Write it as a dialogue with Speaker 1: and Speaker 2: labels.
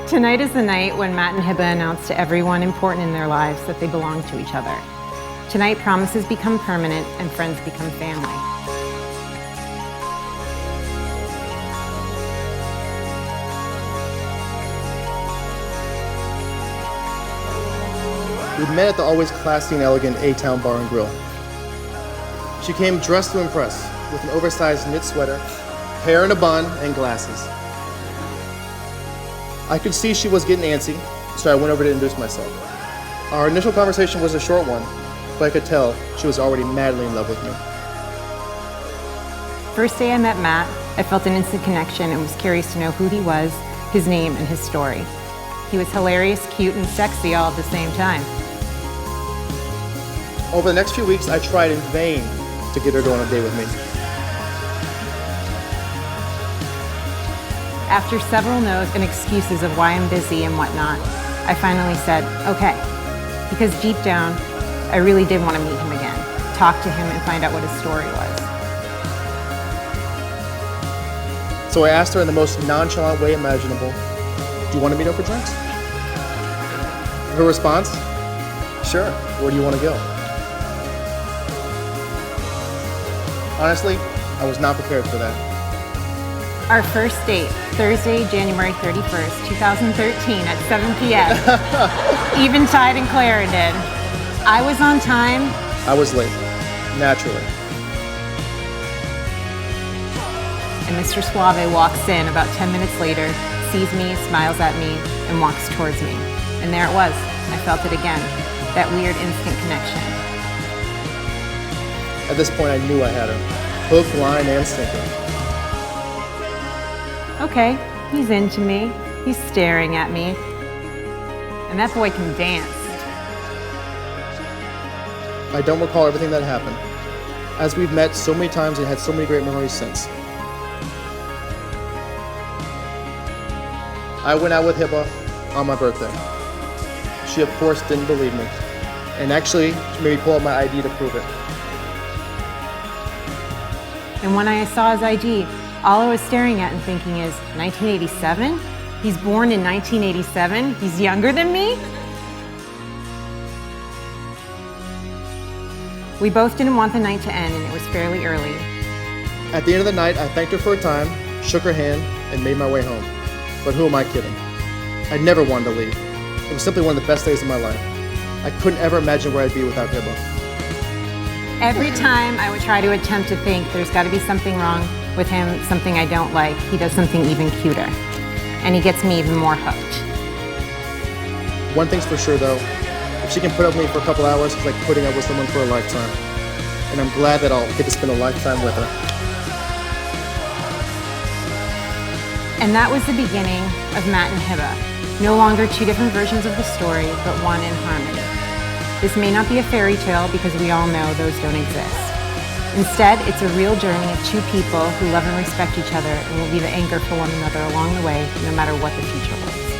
Speaker 1: Tonight is the night when Matt and Hiba announce to everyone important in their lives that they belong to each other. Tonight, promises become permanent and friends become family.
Speaker 2: We met at the always classy and elegant A-Town Bar and Grill. She came dressed to impress, with an oversized knit sweater, hair in a bun, and glasses. I could see she was getting antsy, so I went over to introduce myself. Our initial conversation was a short one, but I could tell she was already madly in love with me.
Speaker 1: First day I met Matt, I felt an instant connection and was curious to know who he was, his name, and his story. He was hilarious, cute, and sexy all at the same time.
Speaker 2: Over the next few weeks, I tried in vain to get her to go on a date with me.
Speaker 1: After several no's and excuses of why I'm busy and whatnot, I finally said, okay, because deep down, I really did want to meet him again, talk to him and find out what his story was.
Speaker 2: So I asked her in the most nonchalant way imaginable, do you want to meet up for drinks? Her response, sure, where do you want to go? Honestly, I was not prepared for that.
Speaker 1: Our first date, Thursday, January 31st, 2013 at 7 p.m. Eventide in Clarendon. I was on time.
Speaker 2: I was late, naturally.
Speaker 1: And Mr. Suave walks in about 10 minutes later, sees me, smiles at me, and walks towards me. And there it was. I felt it again, that weird instant connection.
Speaker 2: At this point, I knew I had her. Hook, line, and sinker.
Speaker 1: Okay, he's into me. He's staring at me. And that boy can dance.
Speaker 2: I don't recall everything that happened, as we've met so many times and had so many great memories since. I went out with Hiba on my birthday. She, of course, didn't believe me, and actually made me pull out my ID to prove it.
Speaker 1: And when I saw his ID, all I was staring at and thinking is, 1987? He's born in 1987? He's younger than me? We both didn't want the night to end, and it was fairly early.
Speaker 2: At the end of the night, I thanked her for her time, shook her hand, and made my way home. But who am I kidding? I never wanted to leave. It was simply one of the best days of my life. I couldn't ever imagine where I'd be without Hiba.
Speaker 1: Every time I would try to attempt to think there's got to be something wrong with him, something I don't like, he does something even cuter. And he gets me even more hooked.
Speaker 2: One thing's for sure though, if she can put up with me for a couple hours, it's like putting up with someone for a lifetime. And I'm glad that I'll get to spend a lifetime with her.
Speaker 1: And that was the beginning of Matt and Hiba. No longer two different versions of the story, but one in harmony. This may not be a fairy tale because we all know those don't exist. Instead, it's a real journey of two people who love and respect each other and will be the anchor for one another along the way, no matter what the future holds.